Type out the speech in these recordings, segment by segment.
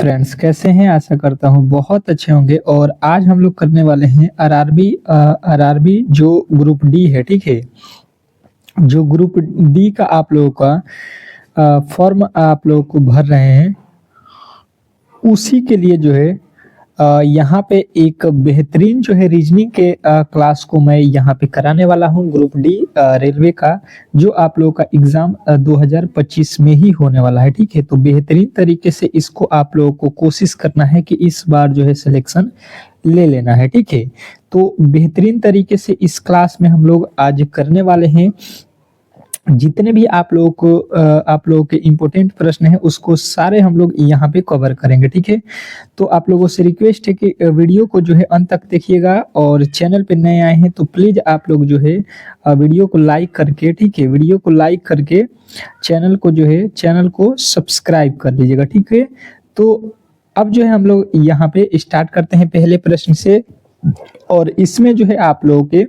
Friends कैसे हैं? आशा करता हूँ बहुत अच्छे होंगे और आज हम लोग करने वाले हैं आरआरबी जो ग्रुप डी है, ठीक है? जो ग्रुप डी का आप लोगों का फॉर्म आप लोगों को भर रहे हैं, उसी के लिए जो है यहाँ पे एक बेहतरीन जो है रीजनिंग के क्लास को मैं यहाँ पे कराने वाला हूँ ग्रुप डी रेलवे का, जो आप लोगों का एग्जाम 2025 में ही होने वाला है, ठीक है? तो बेहतरीन तरीके से इसको आप लोगों को कोशिश करना है कि इस बार जो है सिलेक्शन ले लेना है, ठीक है? तो बेहतरीन तरीके से इस क्लास में हम लोग आज करने वाले हैं। जितने भी आप लोगों के इम्पोर्टेंट प्रश्न हैं उसको सारे हम लोग यहाँ पे कवर करेंगे, ठीक है? तो आप लोगों से रिक्वेस्ट है कि वीडियो को जो है अंत तक देखिएगा और चैनल पे नए आए हैं तो प्लीज आप लोग जो है वीडियो को लाइक करके, ठीक है? वीडियो को लाइक करके चैनल को सब्सक्राइब कर लीजिएगा, ठीक है? तो अब जो है हम लोग यहाँ पे स्टार्ट करते हैं पहले प्रश्न से, और इसमें जो है आप लोगों के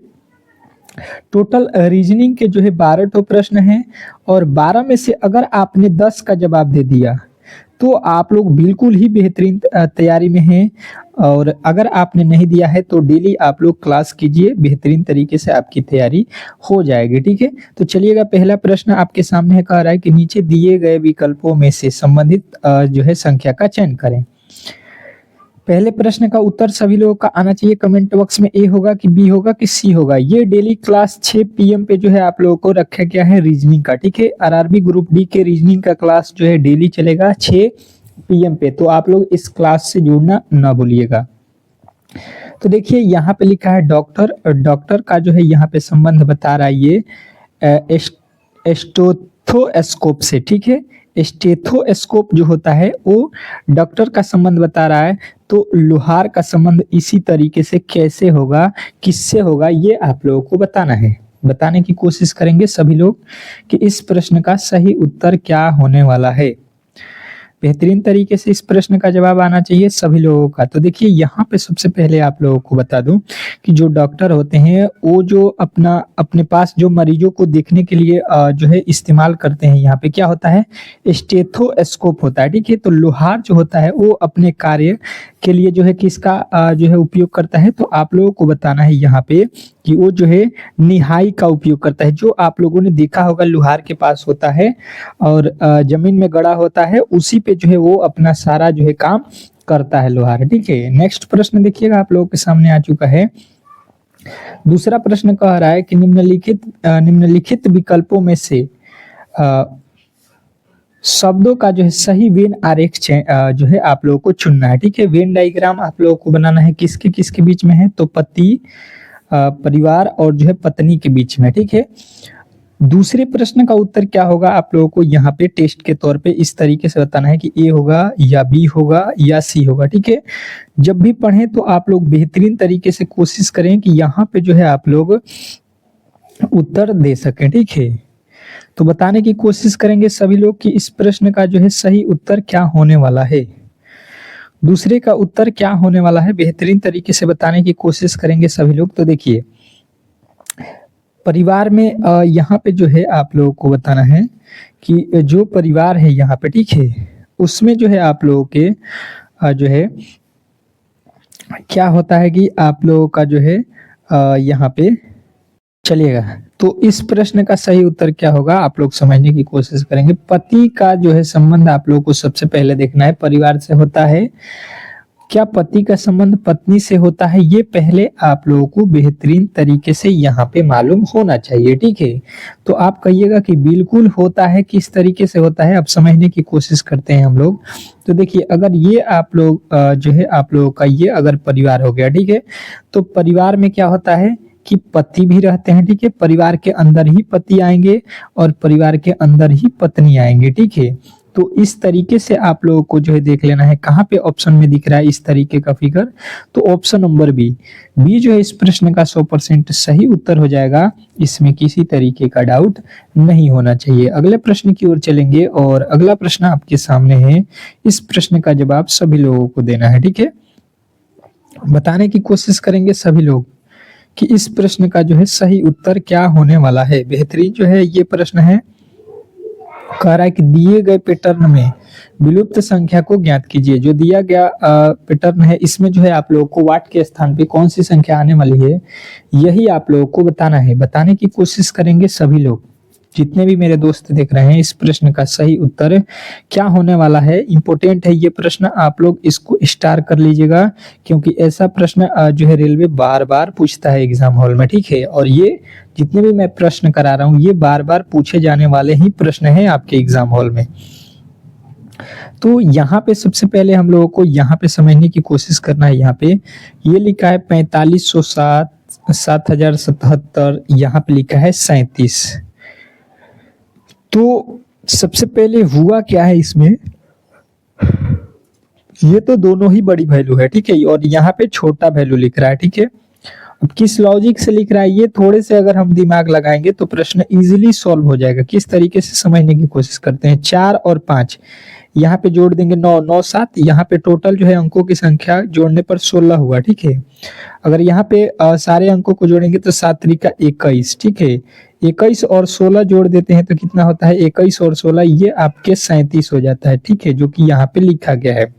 टोटल रीजनिंग के जो है 12 तो प्रश्न हैं, और 12 में से अगर आपने 10 का जवाब दे दिया तो आप लोग बिल्कुल ही बेहतरीन तैयारी में हैं। और अगर आपने नहीं दिया है तो डेली आप लोग क्लास कीजिए, बेहतरीन तरीके से आपकी तैयारी हो जाएगी, ठीक है? तो चलिएगा, पहला प्रश्न आपके सामने है, कह रहा है कि नीचे दिए गए विकल्पों में से संबंधित जो है संख्या का चयन करें। पहले प्रश्न का उत्तर सभी लोगों का आना चाहिए कमेंट बॉक्स में। ए होगा कि बी होगा कि सी होगा। ये डेली क्लास 6 पीएम पे जो है आप लोगों को रखा गया है रीजनिंग का, ठीक है? आरआरबी ग्रुप डी के रीजनिंग का क्लास जो है डेली चलेगा 6 पीएम पे, तो आप लोग इस क्लास से जुड़ना ना भूलिएगा। तो देखिए यहाँ पे लिखा है डॉक्टर का जो है यहाँ पे संबंध बता रहा है ये स्टेथोस्कोप से, ठीक है? स्टेथोस्कोप जो होता है वो डॉक्टर का संबंध बता रहा है, तो लोहार का संबंध इसी तरीके से कैसे होगा, किससे होगा, ये आप लोगों को बताना है। बताने की कोशिश करेंगे सभी लोग कि इस प्रश्न का सही उत्तर क्या होने वाला है। बेहतरीन तरीके से इस प्रश्न का जवाब आना चाहिए सभी लोगों का। तो देखिए यहाँ पे सबसे पहले आप लोगों को बता दूं कि जो डॉक्टर होते हैं वो जो अपने पास जो मरीजों को देखने के लिए जो है इस्तेमाल करते हैं, यहाँ पे क्या होता है, स्टेथोस्कोप होता है, ठीक है? तो लोहार जो होता है वो अपने कार्य के लिए जो है किसका जो है उपयोग करता है, तो आप लोगों को बताना है यहाँ पे कि वो जो है निहाई का उपयोग करता है। जो आप लोगों ने देखा होगा लोहार के पास होता है और जमीन में गड़ा होता है, उसी पे जो है वो अपना सारा जो है काम करता है लोहार, ठीक है? नेक्स्ट प्रश्न देखिएगा आप लोगों के सामने आ चुका है। दूसरा प्रश्न कह रहा है कि निम्नलिखित विकल्पों में से शब्दों का जो है सही वेन आरेख जो है आप लोगों को चुनना है, ठीक है? वेन डायग्राम आप लोगों को बनाना है, किसके किसके बीच में है, तो पति, परिवार और जो है पत्नी के बीच में, ठीक है? दूसरे प्रश्न का उत्तर क्या होगा आप लोगों को यहाँ पे टेस्ट के तौर पे इस तरीके से बताना है कि ए होगा या बी होगा या सी होगा, ठीक है? जब भी पढ़ें तो आप लोग बेहतरीन तरीके से कोशिश करें कि यहाँ पे जो है आप लोग उत्तर दे सकें, ठीक है? तो बताने की कोशिश करेंगे सभी लोग कि इस प्रश्न का जो है सही उत्तर क्या होने वाला है। दूसरे का उत्तर क्या होने वाला है, बेहतरीन तरीके से बताने की कोशिश करेंगे सभी लोग। तो देखिए परिवार में यहाँ पे जो है आप लोगों को बताना है कि जो परिवार है यहाँ पे, ठीक है, उसमें जो है आप लोगों के जो है क्या होता है कि आप लोगों का जो है यहाँ पे चलिएगा। तो इस प्रश्न का सही उत्तर क्या होगा आप लोग समझने की कोशिश करेंगे। पति का जो है संबंध आप लोगों को सबसे पहले देखना है, परिवार से होता है। क्या पति का संबंध पत्नी से होता है, ये पहले आप लोगों को बेहतरीन तरीके से यहाँ पे मालूम होना चाहिए, ठीक है? तो आप कहिएगा कि बिल्कुल होता है, किस तरीके से होता है, अब समझने की कोशिश करते हैं हम लोग। तो देखिए अगर ये आप लोग जो है आप लोगों का ये अगर परिवार हो गया, ठीक है, तो परिवार में क्या होता है कि पति भी रहते हैं, ठीक है? परिवार के अंदर ही पति आएंगे और परिवार के अंदर ही पत्नी आएंगे, ठीक है? तो इस तरीके से आप लोगों को जो है देख लेना है। कहाँ पे ऑप्शन में दिख रहा है इस तरीके का फिगर, तो ऑप्शन नंबर बी जो है इस प्रश्न का 100% सही उत्तर हो जाएगा। इसमें किसी तरीके का डाउट नहीं होना चाहिए। अगले प्रश्न की ओर चलेंगे और अगला प्रश्न आपके सामने है। इस प्रश्न का जवाब सभी लोगों को देना है, ठीक है? बताने की कोशिश करेंगे सभी लोग कि इस प्रश्न का जो है सही उत्तर क्या होने वाला है। बेहतरीन जो है ये प्रश्न है कह रहा है कि दिए गए पैटर्न में विलुप्त संख्या को ज्ञात कीजिए। जो दिया गया पैटर्न है इसमें जो है आप लोगों को वाट के स्थान पे कौन सी संख्या आने वाली है यही आप लोगों को बताना है। बताने की कोशिश करेंगे सभी लोग, जितने भी मेरे दोस्त देख रहे हैं। इस प्रश्न का सही उत्तर क्या होने वाला है, इंपॉर्टेंट है ये प्रश्न, आप लोग इसको स्टार कर लीजिएगा क्योंकि ऐसा प्रश्न जो है रेलवे बार बार पूछता है एग्जाम हॉल में, ठीक है। और ये जितने भी मैं प्रश्न करा रहा हूँ ये बार बार पूछे जाने वाले ही प्रश्न हैं आपके एग्जाम हॉल में। तो यहाँ पे सबसे पहले हम लोगों को यहाँ पे समझने की कोशिश करना है। यहाँ पे ये लिखा है 4507, 7077, यहाँ पे लिखा है 37। तो सबसे पहले हुआ क्या है इसमें, ये तो दोनों ही बड़ी वैल्यू है, ठीक है, और यहाँ पे छोटा वैल्यू लिख रहा है, ठीक है। अब किस लॉजिक से लिख रहा है ये थोड़े से अगर हम दिमाग लगाएंगे तो प्रश्न इजीली सॉल्व हो जाएगा। किस तरीके से समझने की कोशिश करते हैं, 4 और 5 यहाँ पे जोड़ देंगे 9, 9 7, यहाँ पे टोटल जो है अंकों की संख्या जोड़ने पर 16 हुआ, ठीक है। अगर यहाँ पे सारे अंकों को जोड़ेंगे तो 7 त्रिका 21, ठीक है। 21 और 16 जोड़ देते हैं तो कितना होता है, 21 और 16 ये आपके 37 हो जाता है, ठीक है, जो कि यहाँ पे लिखा गया है।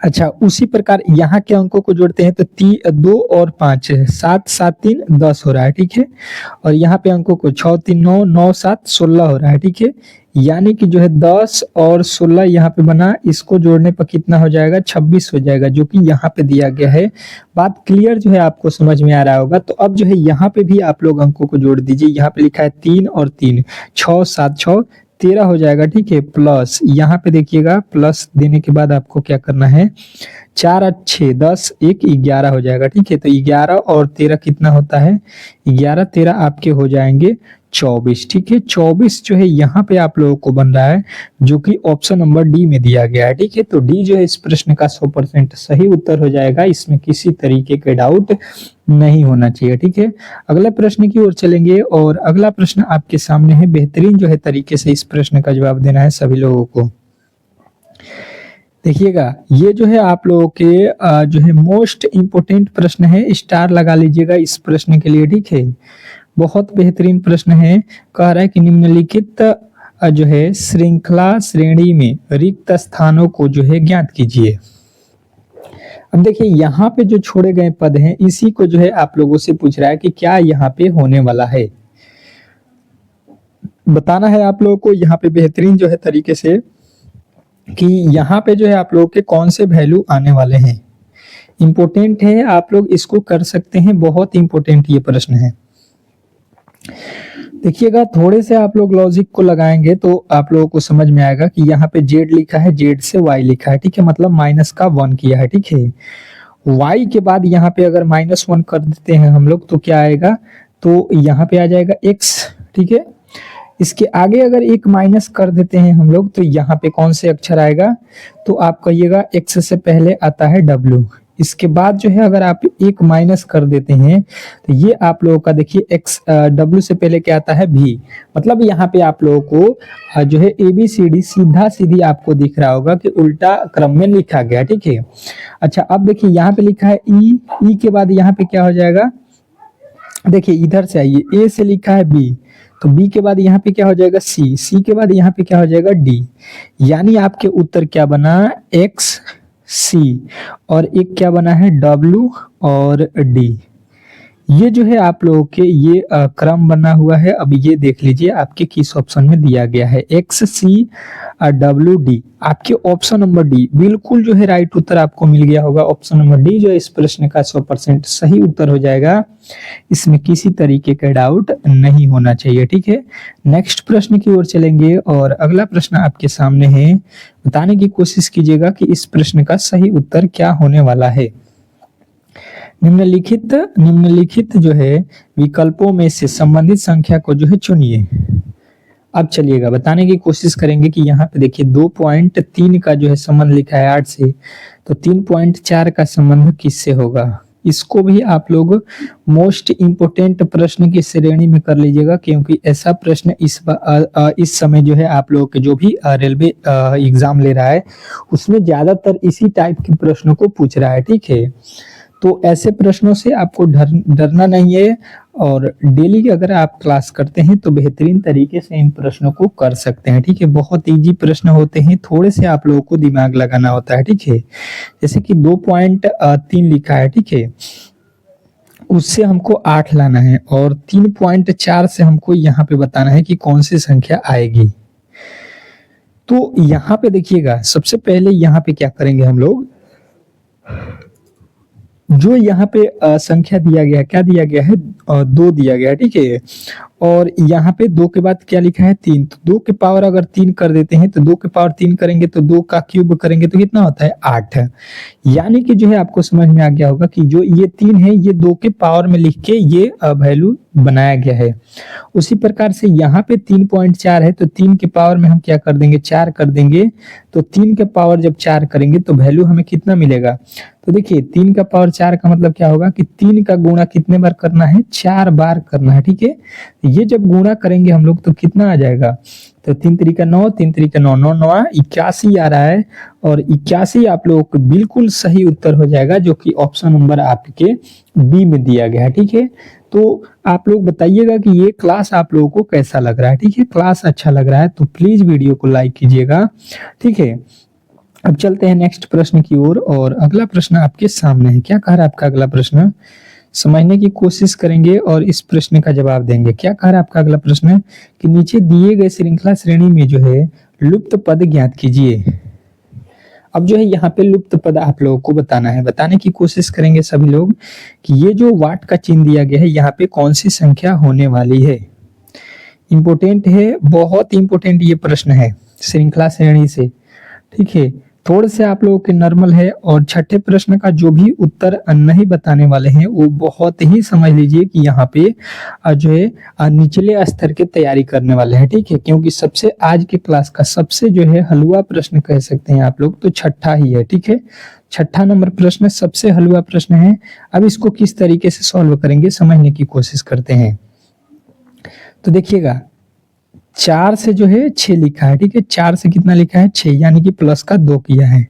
अच्छा, उसी प्रकार यहाँ के अंकों को जोड़ते हैं तो 2 और 5 7 7 3 10 हो रहा है, ठीक है। और यहाँ पे अंकों को 6 3 9 9 7 16 हो रहा है, ठीक है। यानी कि जो है 10 और 16 यहाँ पे बना, इसको जोड़ने पर कितना हो जाएगा, 26 हो जाएगा, जो कि यहाँ पे दिया गया है। बात क्लियर जो है आपको समझ में आ रहा होगा। तो अब जो है यहाँ पे भी आप लोग अंकों को जोड़ दीजिए। यहाँ पे लिखा है 3 और 3, 6 7 6 13 हो जाएगा, ठीक है। प्लस यहाँ पे देखिएगा, प्लस देने के बाद आपको क्या करना है, 4 8 6 10 1 11 हो जाएगा, ठीक है। तो 11 और 13 कितना होता है, 11 13 आपके हो जाएंगे 24, ठीक है। 24 जो है यहाँ पे आप लोगों को बन रहा है, जो कि ऑप्शन नंबर डी में दिया गया है, ठीक है। तो डी जो है इस प्रश्न का 100% सही उत्तर हो जाएगा, इसमें किसी तरीके के डाउट नहीं होना चाहिए, ठीक है। अगले प्रश्न की ओर चलेंगे और अगला प्रश्न आपके सामने है। बेहतरीन जो है तरीके से इस प्रश्न का जवाब देना है सभी लोगों को। देखिएगा, ये जो है आप लोगों के जो है मोस्ट इंपोर्टेंट प्रश्न है, स्टार लगा लीजिएगा इस प्रश्न के लिए, ठीक है। बहुत बेहतरीन प्रश्न है। कह रहा है कि निम्नलिखित जो है श्रृंखला श्रेणी में रिक्त स्थानों को जो है ज्ञात कीजिए। अब देखिए यहाँ पे जो छोड़े गए पद हैं इसी को जो है आप लोगों से पूछ रहा है कि क्या यहाँ पे होने वाला है, बताना है आप लोगों को यहाँ पे बेहतरीन जो है तरीके से कि यहाँ पे जो है आप लोगों के कौन से वैल्यू आने वाले हैं। इंपॉर्टेंट है, आप लोग इसको कर सकते हैं, बहुत इंपॉर्टेंट ये प्रश्न है। देखिएगा, थोड़े से आप लोग लॉजिक को लगाएंगे तो आप लोगों को समझ में आएगा कि यहाँ पे जेड लिखा है, जेड से वाई लिखा है, ठीक है, मतलब माइनस का 1 किया है, ठीक है। वाई के बाद यहाँ पे अगर -1 कर देते हैं हम लोग तो क्या आएगा, तो यहाँ पे आ जाएगा x, ठीक है। इसके आगे अगर एक माइनस कर देते हैं हम लोग तो यहाँ पे कौन से अक्षर आएगा, तो आप कहिएगा x से पहले आता है w। इसके बाद जो है अगर आप एक माइनस कर देते हैं तो ये आप लोगों का देखिए x, w से पहले क्या आता है v, मतलब यहाँ पे आप लोगों को जो है ABCD सीधा सीधी आपको दिख रहा होगा कि उल्टा क्रम में लिखा गया, ठीक है। अच्छा, अब देखिए यहाँ पे लिखा है e के बाद यहाँ पे क्या हो जाएगा, देखिए इधर से आइए, a से लिखा है b, तो b के बाद यहाँ पे क्या हो जाएगा c के बाद यहाँ पे क्या हो जाएगा d, यानी आपके उत्तर क्या बना, x C और एक क्या बना है w और d। ये जो है आप लोगों के ये क्रम बना हुआ है। अब ये देख लीजिए आपके किस ऑप्शन में दिया गया है, x C w d, आपके ऑप्शन नंबर डी बिल्कुल जो है राइट उत्तर आपको मिल गया होगा। ऑप्शन नंबर डी जो है इस प्रश्न का 100% सही उत्तर हो जाएगा, इसमें किसी तरीके का डाउट नहीं होना चाहिए, ठीक है। नेक्स्ट प्रश्न की ओर चलेंगे और अगला प्रश्न आपके सामने है। बताने की कोशिश कीजिएगा कि इस प्रश्न का सही उत्तर क्या होने वाला है। निम्नलिखित जो है विकल्पों में से संबंधित संख्या को जो है चुनिए। अब चलिएगा बताने की कोशिश करेंगे कि यहाँ पे देखिए 2.3 का जो है संबंध लिखा है 8 से, तो 3.4 का संबंध किससे होगा। इसको भी आप लोग मोस्ट इंपोर्टेंट प्रश्न की श्रेणी में कर लीजिएगा, क्योंकि ऐसा प्रश्न इस समय जो है आप लोग के जो भी रेलवे एग्जाम ले रहा है उसमें ज्यादातर इसी टाइप के प्रश्नों को पूछ रहा है, ठीक है। तो ऐसे प्रश्नों से आपको डरना नहीं है और डेली अगर आप क्लास करते हैं तो बेहतरीन तरीके से इन प्रश्नों को कर सकते हैं। ठीक है, बहुत इजी प्रश्न होते हैं, थोड़े से आप लोगों को दिमाग लगाना होता है। ठीक है, जैसे कि 2.3 लिखा है, ठीक है, उससे हमको 8 लाना है और 3.4 से हमको यहाँ पे बताना है कि कौन सी संख्या आएगी। तो यहाँ पे देखिएगा, सबसे पहले यहाँ पे क्या करेंगे हम लोग, जो यहाँ पे संख्या दिया गया है, क्या दिया गया है, 2 दिया गया है। ठीक है, और यहाँ पे 2 के बाद क्या लिखा है, 3। तो 2 के पावर अगर 3 कर देते हैं तो 2 के पावर 3 करेंगे तो 2 का क्यूब करेंगे तो कितना होता है, 8। यानी कि जो है आपको समझ में आ गया होगा कि जो ये 3 है ये 2 के पावर में लिख के ये वैल्यू बनाया गया है। उसी प्रकार से यहाँ पे 3.4 है तो 3 के पावर में हम क्या कर देंगे, 4 कर देंगे। तो 3 के पावर जब 4 करेंगे तो वैल्यू हमें कितना मिलेगा। तो देखिए 3 का पावर 4 का मतलब क्या होगा कि 3 का गुणा कितने बार करना है, 4 बार करना है। ठीक है, ये जब गुणा करेंगे हम लोग तो कितना आ जाएगा, तो 3 तरीका 9, 3 तरीका 9, 9 9 81 आ रहा है और 81 आप लोगों को बिल्कुल सही उत्तर हो जाएगा, जो कि ऑप्शन नंबर आपके बी में दिया गया है। ठीक है, तो आप लोग बताइएगा कि ये क्लास आप लोगों को कैसा लग रहा है। ठीक है, क्लास अच्छा लग रहा है तो प्लीज वीडियो को लाइक कीजिएगा। ठीक है, अब चलते हैं नेक्स्ट प्रश्न की ओर और अगला प्रश्न आपके सामने है। क्या कह रहा है आपका अगला प्रश्न, समझने की कोशिश करेंगे और इस प्रश्न का जवाब देंगे। क्या कह रहा है आपका अगला प्रश्न कि नीचे दिए गए श्रृंखला श्रेणी में जो है लुप्त पद ज्ञात कीजिए। अब जो है यहाँ पे लुप्त पद आप लोगों को बताना है, बताने की कोशिश करेंगे सभी लोग कि ये जो वाट का चिन्ह दिया गया है यहाँ पे कौन सी संख्या होने वाली है। इंपोर्टेंट है, बहुत इंपोर्टेंट ये प्रश्न है श्रृंखला श्रेणी से। ठीक है, थोड़े से आप लोगों के नॉर्मल है और छठे प्रश्न का जो भी उत्तर नहीं बताने वाले हैं वो बहुत ही समझ लीजिए कि यहाँ पे जो है निचले स्तर की तैयारी करने वाले हैं। ठीक है, क्योंकि सबसे आज के क्लास का सबसे जो है हलवा प्रश्न कह सकते हैं आप लोग तो छठा ही है। ठीक है, छठा नंबर प्रश्न सबसे हलवा प्रश्न है। अब इसको किस तरीके से सॉल्व करेंगे समझने की कोशिश करते हैं। तो देखिएगा 4 से जो है 6 लिखा है। ठीक है, 4 से कितना लिखा है, 6, यानी कि प्लस का 2 किया है।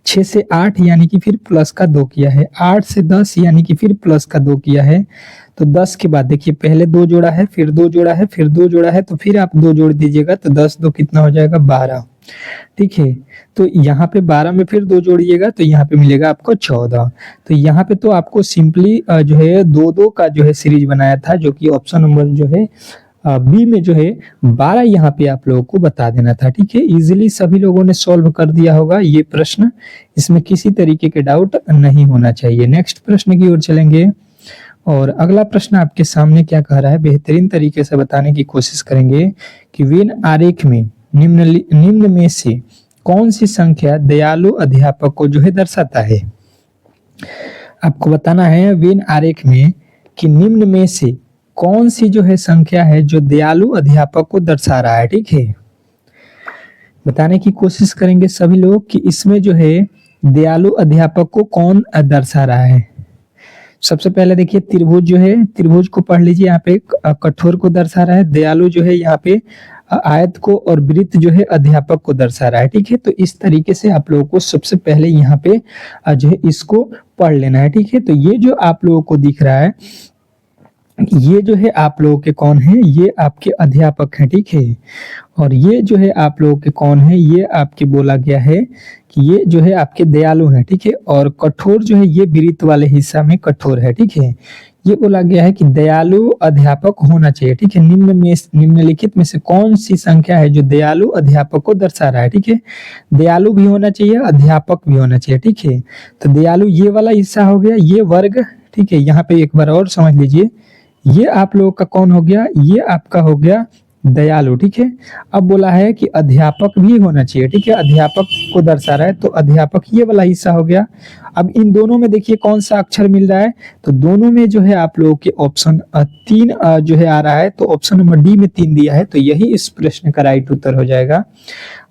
6 से 8 यानी कि फिर प्लस का 2 किया है। 8 से 10 यानी कि फिर प्लस का 2 किया है। तो 10 के बाद देखिए पहले 2 जोड़ा है, फिर 2 जोड़ा है, फिर 2 जोड़ा है, तो फिर आप 2 जोड़ दीजिएगा तो 10 2 कितना हो जाएगा, 12। ठीक है, तो यहाँ पे 12 में फिर 2 जोड़िएगा तो यहाँ पे मिलेगा आपको 14। तो यहाँ पे तो आपको सिंपली जो है 2 का जो है सीरीज बनाया था, जो कि ऑप्शन नंबर जो है बी में जो है 12 यहाँ पे आप लोगों को बता देना था। ठीक है, इजीली सभी लोगों ने सॉल्व कर दिया होगा ये प्रश्न, इसमें किसी तरीके के डाउट नहीं होना चाहिए। नेक्स्ट प्रश्न की ओर चलेंगे और अगला प्रश्न आपके सामने क्या कह रहा है, बेहतरीन तरीके से बताने की कोशिश करेंगे कि वेन आरेख में निम्न में से कौन सी संख्या दयालु अध्यापक को जो है दर्शाता है। आपको बताना है वेन आरेख में कि निम्न में से कौन सी जो है संख्या है जो दयालु अध्यापक को दर्शा रहा है। ठीक है, बताने की कोशिश करेंगे सभी लोग कि इसमें जो है दयालु अध्यापक को कौन दर्शा रहा है। सबसे पहले देखिए त्रिभुज जो है, त्रिभुज को पढ़ लीजिए, यहाँ पे कठोर को दर्शा रहा है। दयालु जो है यहाँ पे आयत को, और वृत्त जो है अध्यापक को दर्शा रहा है। ठीक है, तो इस तरीके से आप लोगों को सबसे पहले यहाँ पे जो है इसको पढ़ लेना है। ठीक है, तो ये जो आप लोगों को दिख रहा है ये जो है आप लोगों के कौन है, ये आपके अध्यापक हैं। ठीक है, और ये जो है आप लोगों के कौन है, ये आपके बोला गया है कि ये जो है आपके दयालु हैं। ठीक है, और कठोर जो है ये वृत्त वाले हिस्सा में कठोर है। ठीक है, ये बोला गया है कि दयालु अध्यापक होना चाहिए। ठीक है, निम्नलिखित में से कौन सी संख्या है जो दयालु अध्यापक को दर्शा रहा है। ठीक है, दयालु भी होना चाहिए, अध्यापक भी होना चाहिए। ठीक है, तो दयालु ये वाला हिस्सा हो गया, ये वर्ग। ठीक है, यहाँ पे एक बार और समझ लीजिए, ये आप लोगों का कौन हो गया, ये आपका हो गया दयालु। ठीक है, अब बोला है कि अध्यापक भी होना चाहिए। ठीक है, अध्यापक को दर्शा रहा है तो अध्यापक ये वाला हिस्सा हो गया। अब इन दोनों में देखिए कौन सा अक्षर मिल रहा है, तो दोनों में जो है आप लोगों के ऑप्शन 3 जो है आ रहा है, तो ऑप्शन नंबर डी में 3 दिया है, तो यही इस प्रश्न का राइट उत्तर हो जाएगा।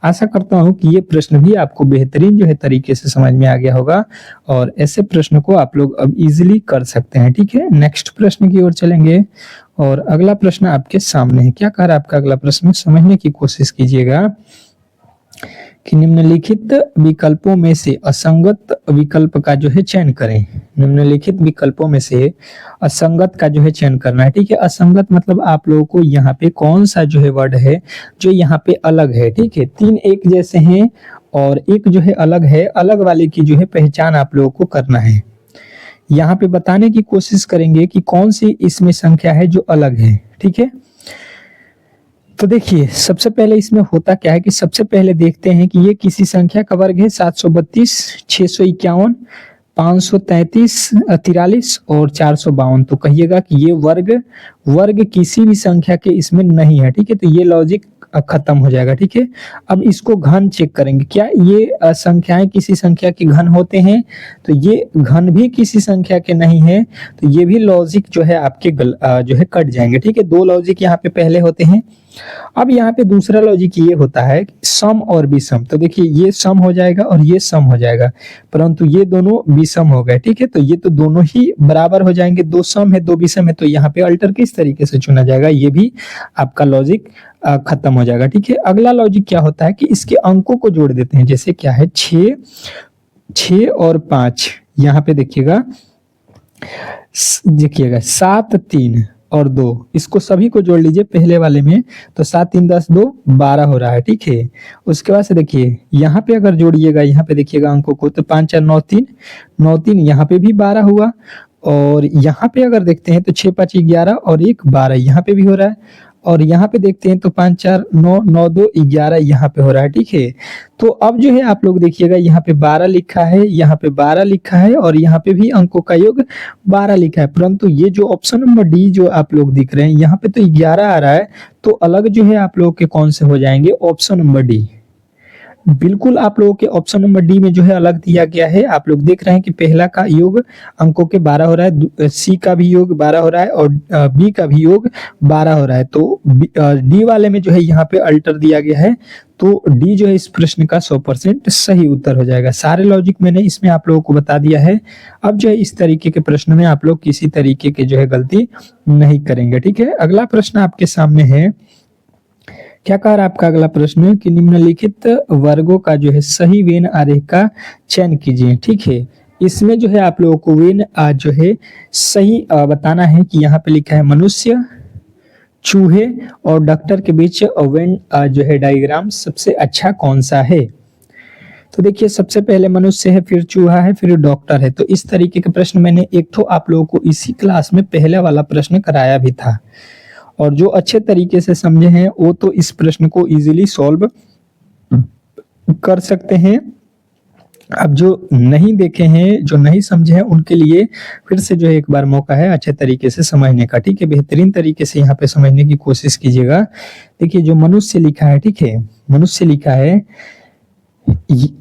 आशा करता हूं कि ये प्रश्न भी आपको बेहतरीन जो है तरीके से समझ में आ गया होगा और ऐसे प्रश्न को आप लोग अब इजीली कर सकते हैं। ठीक है, नेक्स्ट प्रश्न की ओर चलेंगे और अगला प्रश्न आपके सामने है। क्या कह रहा है आपका अगला प्रश्न, समझने की कोशिश कीजिएगा कि निम्नलिखित विकल्पों में से असंगत विकल्प का जो है चयन करें। निम्नलिखित विकल्पों में से असंगत का जो है चयन करना है। ठीक है, असंगत मतलब आप लोगों को यहाँ पे कौन सा जो है वर्ड है जो यहाँ पे अलग है। ठीक है, तीन एक जैसे हैं और एक जो है अलग है, अलग वाले की जो है पहचान आप लोगों को करना है। यहाँ पे बताने की कोशिश करेंगे कि कौन सी इसमें संख्या है जो अलग है। ठीक है, तो देखिए सबसे पहले इसमें होता क्या है कि सबसे पहले देखते हैं कि ये किसी संख्या का वर्ग है। 732, 651, 533, 43 और 452। तो कहिएगा कि ये वर्ग किसी भी संख्या के इसमें नहीं है। ठीक है, तो ये लॉजिक खत्म हो जाएगा। ठीक है, अब इसको घन चेक करेंगे, क्या ये संख्याएं किसी संख्या के घन होते हैं? तो ये घन भी किसी संख्या के नहीं है, तो ये भी लॉजिक जो है आपके जो है कट जाएंगे। ठीक है, दो लॉजिक यहाँ पे पहले होते हैं। अब यहाँ पे दूसरा लॉजिक ये होता है सम और विषम। तो देखिए ये सम हो जाएगा और ये सम हो जाएगा, परंतु ये दोनों विषम हो गए। ठीक है, तो ये तो दोनों ही बराबर हो जाएंगे, दो सम है दो विषम है, तो यहाँ पे अल्टर किस तरीके से चुना जाएगा, ये भी आपका लॉजिक खत्म हो जाएगा। ठीक है, अगला लॉजिक क्या होता है कि इसके अंकों को जोड़ देते हैं। जैसे क्या है 6 और 5, यहाँ पे देखिएगा 7, 3 और 2, इसको सभी को जोड़ लीजिए पहले वाले में, तो 7 3 10 2 12 हो रहा है। ठीक है, उसके बाद से देखिए यहाँ पे अगर जोड़िएगा, यहाँ पे देखिएगा अंकों को, तो 5 4 9 3 9 3, यहाँ पे भी 12 हुआ। और यहाँ पे अगर देखते हैं तो 6 5 11 और 1 12, यहाँ पे भी हो रहा है। और यहाँ पे देखते हैं तो 5 4 9 9 2 11, यहाँ पे हो रहा है। ठीक है, तो अब जो है आप लोग देखिएगा यहाँ पे 12 लिखा है, यहाँ पे 12 लिखा है और यहाँ पे भी अंकों का योग 12 लिखा है, परंतु ये जो ऑप्शन नंबर डी जो आप लोग दिख रहे हैं यहाँ पे तो 11 आ रहा है, तो अलग जो है आप लोग के कौन से हो जाएंगे, ऑप्शन नंबर डी। बिल्कुल आप लोगों के ऑप्शन नंबर डी में जो है अलग दिया गया है। आप लोग देख रहे हैं कि पहला का योग अंकों के 12 हो रहा है, सी का भी योग 12 हो रहा है और बी का भी योग 12 हो रहा है, तो डी वाले में जो है यहाँ पे अल्टर दिया गया है, तो डी जो है इस प्रश्न का 100% सही उत्तर हो जाएगा। सारे लॉजिक मैंने इसमें आप लोगों को बता दिया है। अब जो है इस तरीके के प्रश्न में आप लोग किसी तरीके के जो है गलती नहीं करेंगे। ठीक है, अगला प्रश्न आपके सामने है, क्या कह रहा है आपका अगला प्रश्न कि निम्नलिखित वर्गों का जो है सही वेन आरेख का चयन कीजिए। ठीक है, इसमें जो है आप लोगों को वेन जो है सही बताना है कि यहाँ पे लिखा है मनुष्य, चूहे और डॉक्टर के बीच वेन जो है डायग्राम सबसे अच्छा कौन सा है। तो देखिए सबसे पहले मनुष्य है, फिर चूहा है, फिर डॉक्टर है। तो इस तरीके के प्रश्न मैंने एक तो आप लोगों को इसी क्लास में पहले वाला प्रश्न कराया भी था, और जो अच्छे तरीके से समझे हैं वो तो इस प्रश्न को इजीली सॉल्व कर सकते हैं। अब जो नहीं देखे हैं, जो नहीं समझे हैं, उनके लिए फिर से जो है एक बार मौका है अच्छे तरीके से समझने का। ठीक है, बेहतरीन तरीके से यहाँ पे समझने की कोशिश कीजिएगा। देखिए जो मनुष्य लिखा है, ठीक है, मनुष्य लिखा है,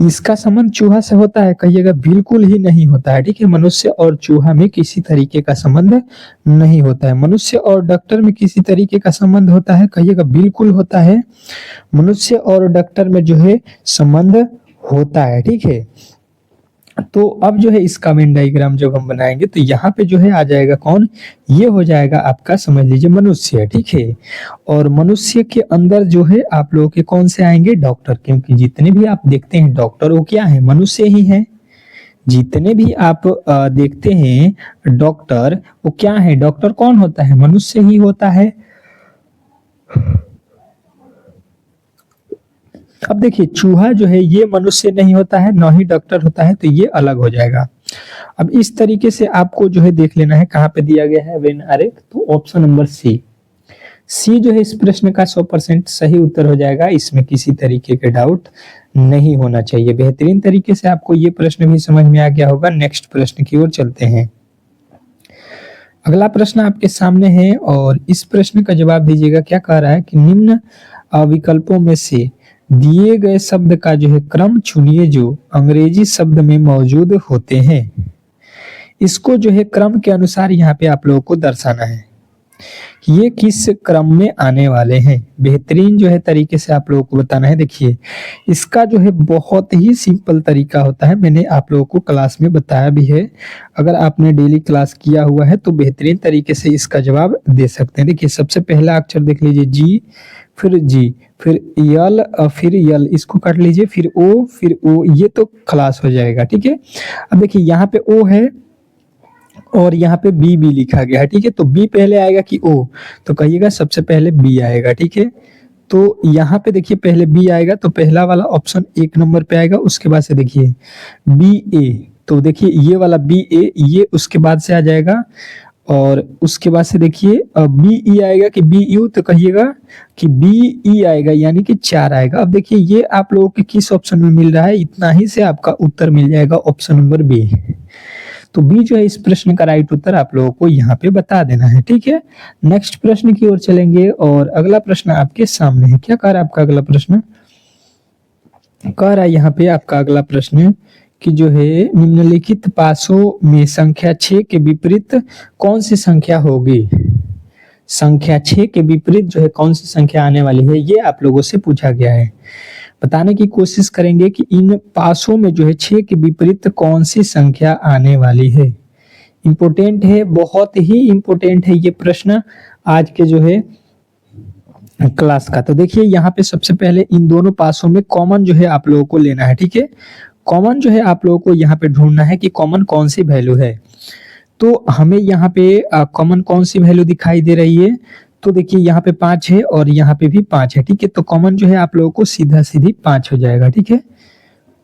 इसका संबंध चूहा से होता है, कहिएगा बिल्कुल ही नहीं होता है। ठीक है, मनुष्य और चूहा में किसी तरीके का संबंध नहीं होता है। मनुष्य और डॉक्टर में किसी तरीके का संबंध होता है, कहिएगा बिल्कुल होता है। मनुष्य और डॉक्टर में जो है संबंध होता है। ठीक है, तो अब जो है इसका वेन डायग्राम जब हम बनाएंगे तो यहाँ पे जो है आ जाएगा कौन, ये हो जाएगा आपका, समझ लीजिए मनुष्य। ठीक है, और मनुष्य के अंदर जो है आप लोगों के कौन से आएंगे, डॉक्टर, क्योंकि जितने भी आप देखते हैं डॉक्टर वो क्या है, मनुष्य ही है। जितने भी आप देखते हैं डॉक्टर वो क्या है, डॉक्टर कौन होता है, मनुष्य ही होता है। अब देखिए चूहा जो है ये मनुष्य नहीं होता है, न ही डॉक्टर होता है, तो ये अलग हो जाएगा। अब इस तरीके से आपको जो है देख लेना है कहाँ पे दिया गया है वेन आरेख, तो ऑप्शन नंबर सी जो है इस प्रश्न का 100% सही उत्तर हो जाएगा। इसमें किसी तरीके के डाउट नहीं होना चाहिए। बेहतरीन तरीके से आपको ये प्रश्न भी समझ में आ गया होगा। नेक्स्ट प्रश्न की ओर चलते हैं। अगला प्रश्न आपके सामने है और इस प्रश्न का जवाब दीजिएगा। क्या कह रहा है कि निम्न विकल्पों में से दिए गए शब्द का जो है क्रम चुनिए जो अंग्रेजी शब्द में मौजूद होते हैं। इसको जो है क्रम के अनुसार यहाँ पे आप लोगों को दर्शाना है कि ये किस क्रम में आने वाले हैं। बेहतरीन जो है तरीके से आप लोगों को बताना है। देखिए इसका जो है बहुत ही सिंपल तरीका होता है, मैंने आप लोगों को क्लास में बताया भी है। अगर आपने डेली क्लास किया हुआ है तो बेहतरीन तरीके से इसका जवाब दे सकते हैं। देखिए सबसे पहला अक्षर देख लीजिए जी, फिर जी, फिर यल, फिर यल, इसको काट लीजिए, फिर ओ, फिर ओ, ये तो खलास हो जाएगा। ठीक है, अब देखिए यहाँ पे ओ है और यहाँ पे बी बी लिखा गया है, ठीक है। तो बी पहले आएगा कि ओ, तो कहिएगा सबसे पहले बी आएगा, ठीक है। तो यहाँ पे देखिए पहले बी आएगा, तो पहला वाला ऑप्शन 1 नंबर पे आएगा। उसके बाद से देखिए बी ए, तो देखिए ये वाला बी ए ये उसके बाद से आ जाएगा। और उसके बाद से देखिए बी ई आएगा कि बी यू, तो कहिएगा कि बी ई आएगा, यानी कि 4 आएगा। अब देखिए ये आप लोगों के किस ऑप्शन में मिल रहा है, इतना ही से आपका उत्तर मिल जाएगा ऑप्शन नंबर बी। तो बी जो है इस प्रश्न का राइट उत्तर आप लोगों को यहाँ पे बता देना है, ठीक है। नेक्स्ट प्रश्न की ओर चलेंगे और अगला प्रश्न आपके सामने है। क्या कह रहा है आपका अगला प्रश्न? कह रहा है यहाँ पे आपका अगला प्रश्न कि जो है निम्नलिखित पासों में संख्या 6 के विपरीत कौन सी संख्या होगी। संख्या 6 के विपरीत जो है कौन सी संख्या आने वाली है, ये आप लोगों से पूछा गया है। बताने की कोशिश करेंगे कि इन पासों में जो है 6 के विपरीत कौन सी संख्या आने वाली है। इंपोर्टेंट है, बहुत ही इंपोर्टेंट है ये प्रश्न आज के जो है क्लास का। तो देखिए यहाँ पे सबसे पहले इन दोनों पासों में कॉमन जो है आप लोगों को लेना है, ठीक है। कॉमन जो है आप लोगों को यहाँ पे ढूंढना है कि कॉमन कौन सी वैल्यू है। तो हमें यहाँ पे कॉमन कौन सी वैल्यू दिखाई दे रही है, तो देखिए यहाँ पे 5 है और यहाँ पे भी 5 है, ठीक है। तो कॉमन जो है आप लोगों को सीधा सीधी 5 हो जाएगा, ठीक है।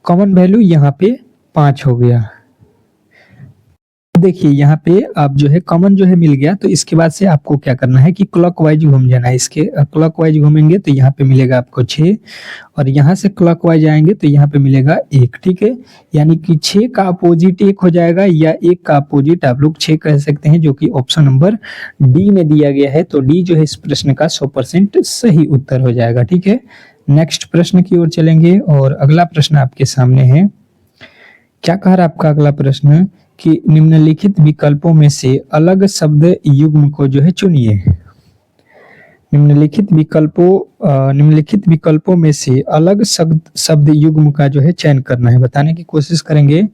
कॉमन वैल्यू यहाँ पे 5 हो गया। देखिए यहाँ पे अब जो है कॉमन जो है मिल गया, तो इसके बाद से आपको क्या करना है कि क्लॉकवाइज घूम जाना है। इसके क्लॉकवाइज घूमेंगे तो यहाँ पे मिलेगा आपको 6, और यहाँ से क्लॉकवाइज आएंगे तो यहाँ पे मिलेगा 1, ठीक है। यानी कि 6 का अपोजिट 1 हो जाएगा, या 1 का अपोजिट आप लोग 6 कह सकते हैं, जो कि ऑप्शन नंबर डी में दिया गया है। तो डी जो है इस प्रश्न का 100% सही उत्तर हो जाएगा, ठीक है। नेक्स्ट प्रश्न की ओर चलेंगे और अगला प्रश्न आपके सामने है। क्या कह रहा है आपका अगला प्रश्न कि निम्नलिखित विकल्पों में से अलग शब्द युग्म को जो है चुनिए। निम्नलिखित विकल्पों में से अलग शब्द युग्म का जो है चयन करना है। बताने की कोशिश करेंगे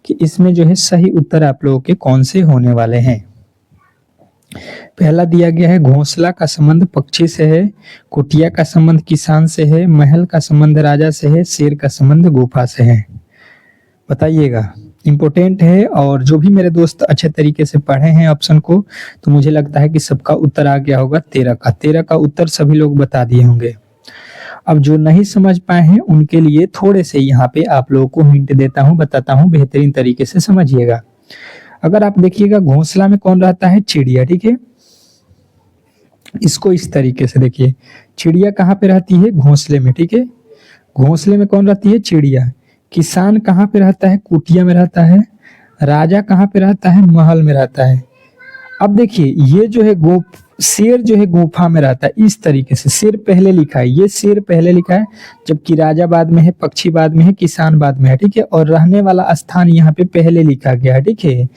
कि इसमें जो है सही उत्तर आप लोगों के कौन से होने वाले हैं। पहला दिया गया है घोंसला का संबंध पक्षी से है, कुटिया का संबंध किसान से है, महल का संबंध राजा से है, शेर का संबंध गुफा से है। बताइएगा, इंपोर्टेंट है। और जो भी मेरे दोस्त अच्छे तरीके से पढ़े हैं ऑप्शन को, तो मुझे लगता है कि सबका उत्तर आ गया होगा 13 का उत्तर सभी लोग बता दिए होंगे। अब जो नहीं समझ पाए हैं उनके लिए थोड़े से यहाँ पे आप लोगों को हिंट देता हूँ, बताता हूँ, बेहतरीन तरीके से समझिएगा। अगर आप देखिएगा घोंसला में कौन रहता है, चिड़िया, ठीक है। इसको इस तरीके से देखिए, चिड़िया कहाँ पे रहती है, घोंसले में, ठीक है। घोंसले में कौन रहती है, चिड़िया। किसान कहाँ पे रहता है, कुटिया में रहता है। राजा कहाँ पे रहता है, महल में रहता है। अब देखिए ये जो है शेर जो है गुफा में रहता है। इस तरीके से शेर पहले लिखा है, ये शेर पहले लिखा है, जबकि राजा बाद में है, पक्षी बाद में है, किसान बाद में है, ठीक है। और रहने वाला स्थान यहाँ पे पहले लिखा गया है, ठीक है।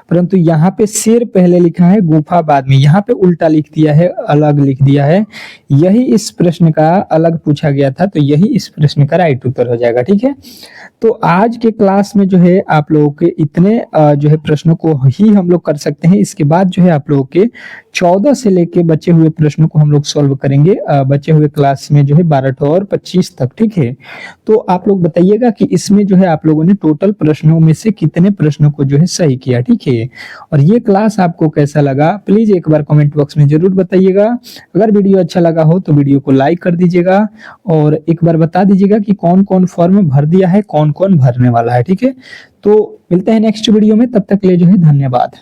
परंतु यहाँ पे शेर पहले लिखा है, गुफा बाद में। यहाँ पे उल्टा लिख दिया है, अलग लिख दिया है। यही इस प्रश्न का अलग पूछा गया था, तो यही इस प्रश्न का राइट उत्तर हो जाएगा, ठीक है। तो आज के क्लास में जो है आप लोगों के इतने जो है प्रश्नों को ही हम लोग कर सकते हैं। इसके बाद जो है आप लोगों के 14 से लेके बचे हुए प्रश्नों को हम लोग सॉल्व करेंगे बचे हुए क्लास में जो है 12 और 25 तक, ठीक है। तो आप लोग बताइएगा कि इसमें जो है आप लोगों ने टोटल प्रश्नों में से कितने प्रश्नों को जो है सही किया, ठीक है। और ये क्लास आपको कैसा लगा प्लीज एक बार कमेंट बॉक्स में जरूर बताइएगा। अगर वीडियो अच्छा लगा हो तो वीडियो को लाइक कर दीजिएगा, और एक बार बता दीजिएगा कि कौन कौन फॉर्म भर दिया है, कौन कौन भरने वाला है, ठीक है। तो मिलते हैं नेक्स्ट वीडियो में, तब तक के लिए जो है धन्यवाद।